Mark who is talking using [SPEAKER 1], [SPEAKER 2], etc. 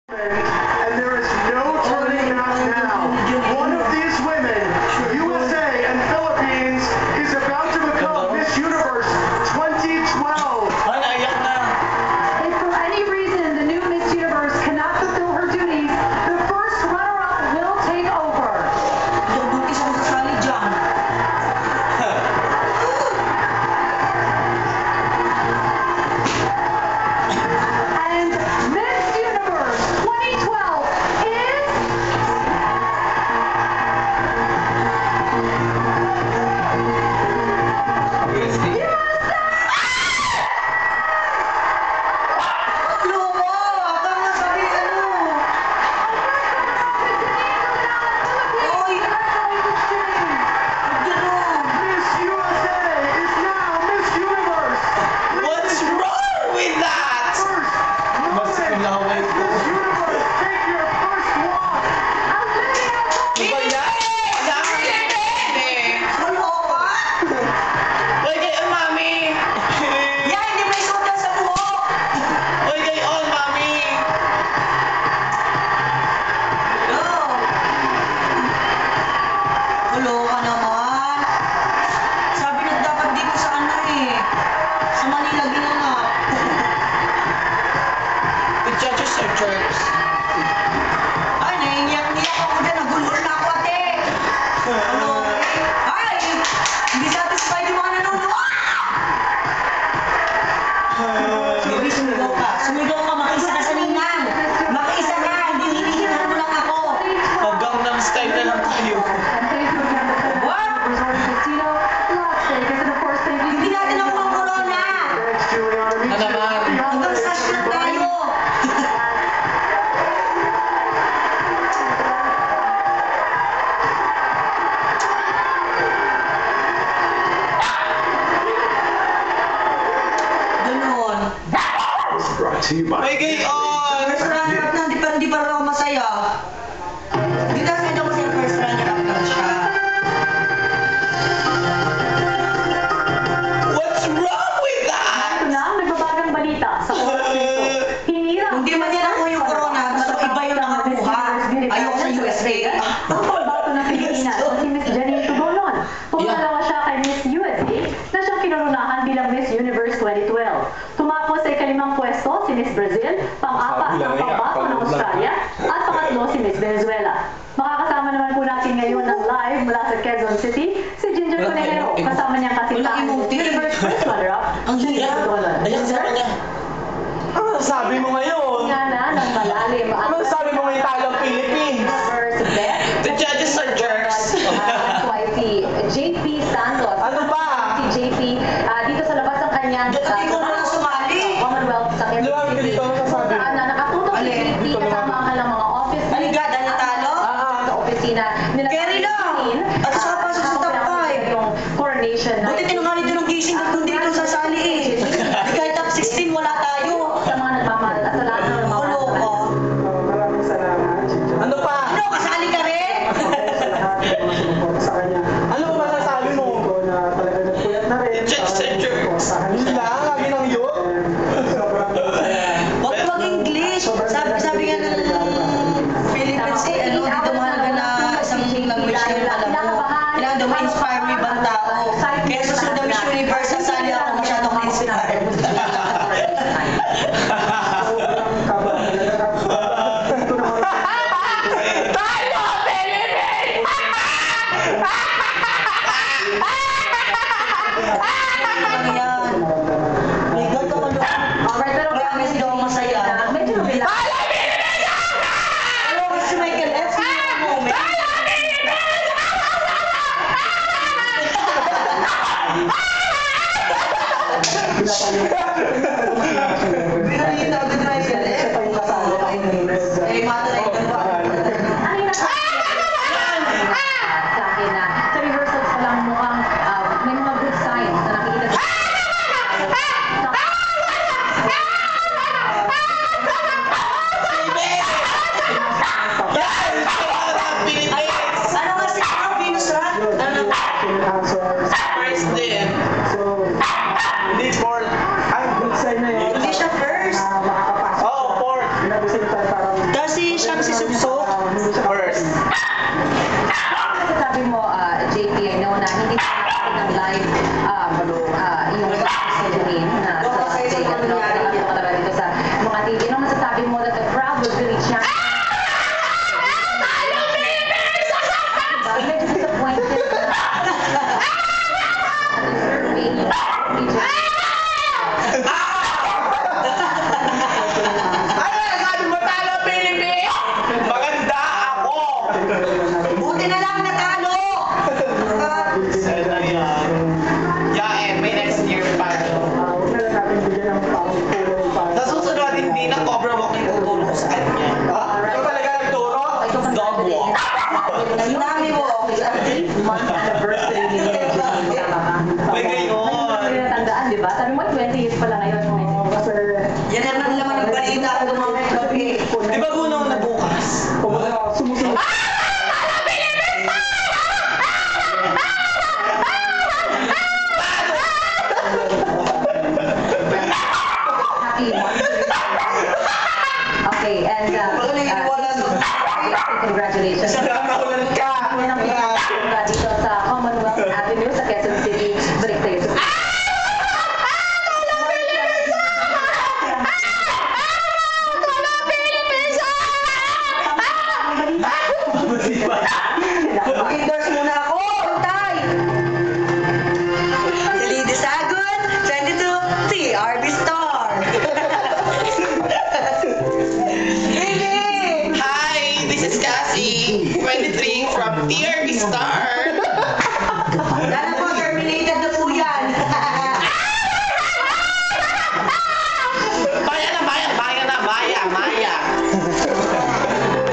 [SPEAKER 1] And there is no turning back now. One of these women, USA and Philippines, is about to become Miss Universe 2012.
[SPEAKER 2] Ay, naiyak na.
[SPEAKER 3] If for any reason the new Miss Universe cannot fulfill her duties, the first runner-up will take over.
[SPEAKER 4] Yung buntis ako sasali dyan.
[SPEAKER 3] And Miss Universe 2012 is...
[SPEAKER 4] Luma! Tama sabi, ano? Oy! Ganun!
[SPEAKER 1] Miss USA is now Miss Universe.
[SPEAKER 2] What's wrong with that?
[SPEAKER 1] First
[SPEAKER 2] Mas
[SPEAKER 1] woman,
[SPEAKER 2] kulaway ko.
[SPEAKER 1] Miss Universe, take your first walk.
[SPEAKER 2] Iba yan!
[SPEAKER 4] Kaloka?
[SPEAKER 2] Uy, gayon, mami!
[SPEAKER 4] Yan, hindi may suot yan sa buhok!
[SPEAKER 2] Uy, gayon, mami!
[SPEAKER 4] Go! Kaloka naman. Sabi na dapat dito sa ano eh. Sa Manila ginanap.
[SPEAKER 2] The judges are jerks.
[SPEAKER 4] Ay, naiiyak-iyak ako dyan. Nagulhol na ako, ate. Ano? Ay! Hindi satisfied yung mga nanonood. Baby, sumigaw ka. Sumigaw ka. Makiisa ka sa ninang. Makiisa ka. Hindi hinihingan mo lang ako.
[SPEAKER 2] Pag-Gangnam Style na lang tayo.
[SPEAKER 4] What?
[SPEAKER 3] Resort Casino, Las Vegas, and of course, thank you.
[SPEAKER 4] Hindi natin ako ang corona.
[SPEAKER 1] Thanks, Juliana. Me
[SPEAKER 2] Na
[SPEAKER 1] too.
[SPEAKER 2] naman.
[SPEAKER 1] Happy
[SPEAKER 4] Hanggang
[SPEAKER 1] holidays,
[SPEAKER 4] sa shot
[SPEAKER 1] everybody.
[SPEAKER 4] tayo. Ganon.
[SPEAKER 1] This is brought to you by
[SPEAKER 2] Uy, gayon!
[SPEAKER 4] First runner-up na, hindi pa rin ako masaya. Hindi na medyo masaya first runner-up lang siya.
[SPEAKER 2] What's wrong with that?
[SPEAKER 3] Ito na ang nagbabagang balita sa oras nito. Hinira.
[SPEAKER 4] Hindi man yan ako yung corona, gusto iba yung nakakuha. Ayoko sa USA.
[SPEAKER 3] Ang pagbato ng Pilipinas na si Miss Janine Tugonon. Pumalawa siya kay Miss USA na siyang kinurunahan bilang Miss Universe 2012. Tumapos sa ikalimang pwesto si Miss Brazil, pang-apat ang pagbato ng Australia, at pangatlo si Miss Venezuela. Makakasama naman po natin ngayon ng live mula sa Quezon City, si Ginger Conejero. Kasama niyang kasintahan
[SPEAKER 4] Walang
[SPEAKER 3] Miss
[SPEAKER 4] emoji.
[SPEAKER 3] Universe first runner-up,
[SPEAKER 4] Ang
[SPEAKER 3] Janine
[SPEAKER 4] hirap.
[SPEAKER 3] Tugonon.
[SPEAKER 2] Ayan, sa kanya.
[SPEAKER 5] Ano sabi mo ngayon?
[SPEAKER 3] Nga na ng malalim ang
[SPEAKER 5] Ano sabi mo ngayon talo ang Philippines?
[SPEAKER 3] Universe bet.
[SPEAKER 2] The judges are jerks.
[SPEAKER 3] That's why si JP Santos.
[SPEAKER 5] Ano ba?
[SPEAKER 3] Si JP, dito sa labas ng kanyang
[SPEAKER 4] Dati ko na lang sumali.
[SPEAKER 3] Commonwealth sa Quezon
[SPEAKER 5] Luwag ka
[SPEAKER 3] City.
[SPEAKER 5] dito, ano sasabi?
[SPEAKER 3] Kung saan na nakatutok si
[SPEAKER 4] Alin?
[SPEAKER 3] JP kasama ang kanilang mga office mates.
[SPEAKER 4] Aliga, dahil natalo?
[SPEAKER 3] Sa opisina nila.
[SPEAKER 4] Carry lang! At saka pasok sa top 5.
[SPEAKER 3] Yung coronation na.
[SPEAKER 4] Buti tinangali din ng gising doon dito sa sali eh. Di kahit top 16 wala tayo.
[SPEAKER 3] Sa mga nagmamahal at sa lahat ng nagmamahal.
[SPEAKER 4] Kaloka.
[SPEAKER 5] Maraming salamat. Ano pa?
[SPEAKER 4] Ano, kasali ka rin?
[SPEAKER 5] Sa lahat ng mga sumuporta sa kanya. Ano ba masasabi mo? Ko na talaga nagpuyat na rin.
[SPEAKER 2] The judges are jerks.
[SPEAKER 5] Yun lang, lagi ng yun. Sobrang saya.
[SPEAKER 4] Huwag mag-English. Sabi nga ng Philippines eh, ano, dito mahalaga na isang language na yung alam mo. Kailangan daw ma-inspire mo ibang tao. Kaya susunod na Miss Universe, sasali ako masyadong inspire.
[SPEAKER 5] Sobrang kaba. Ito naman.
[SPEAKER 2] Tayo, Philippines!
[SPEAKER 4] Ano yan? May God ka malo.
[SPEAKER 3] Alright, pero
[SPEAKER 4] Promise daw masaya.
[SPEAKER 3] medyo nabila.
[SPEAKER 4] Hello, Mr. Michael F. Moment. Pinakita agad na Michael F.
[SPEAKER 5] Ito yung kasama ko ngayon.
[SPEAKER 4] Eh, matuloy ka ba?
[SPEAKER 3] Ano yung sa akin na sa rehearsals pa lang mukhang may mga good signs na nakikita sa
[SPEAKER 5] parang
[SPEAKER 4] Kasi siya si Subso.
[SPEAKER 5] hindi siya
[SPEAKER 6] First.
[SPEAKER 3] Sabi mo, JP, I know na hindi ka nakakita ng live yung Janine na sa Vegas. Nakakita ka talaga dito sa mga TV. Ano masasabi mo that the crowd was really chanting? Medyo disappointed na deserving ni Janine.
[SPEAKER 2] Ano na sabi mo, talo, Philippines?
[SPEAKER 6] Maganda ako!
[SPEAKER 4] Buti na lang natalo!
[SPEAKER 6] Yeah, eh, may next year pa.
[SPEAKER 5] huwag na lang natin bigyan ng parang kulay pa.
[SPEAKER 6] Sa susunod, hindi na Cobra Walk yung tutulong ko sa kanya.
[SPEAKER 5] Ikaw talaga nagturo?
[SPEAKER 6] Dog walk.
[SPEAKER 4] Tsunami walk.
[SPEAKER 3] Month anniversary ni Janine. Tama ba?
[SPEAKER 6] May gayon.
[SPEAKER 3] Hindi na tandaan, di ba? Sabi mo, 20 years pala ngayon.
[SPEAKER 5] Kasi
[SPEAKER 4] Yan naman naman ang balita ko mga gabi.
[SPEAKER 6] Di ba gunaw na bukas?
[SPEAKER 5] kumbaga sumusunod.
[SPEAKER 3] Happy month. Okay, and
[SPEAKER 4] Baka naniniwala
[SPEAKER 3] congratulations.
[SPEAKER 6] Nakakahulan ka!
[SPEAKER 3] Yan ang pinaka dito sa Commonwealth Avenue sa Quezon City. Balik tayo sa
[SPEAKER 4] Mag-endorse muna ako. Hintay! Salida Sagun, 22, TRB Star. Baby!
[SPEAKER 6] Hi, this is Cassie, 23 from TRB Star.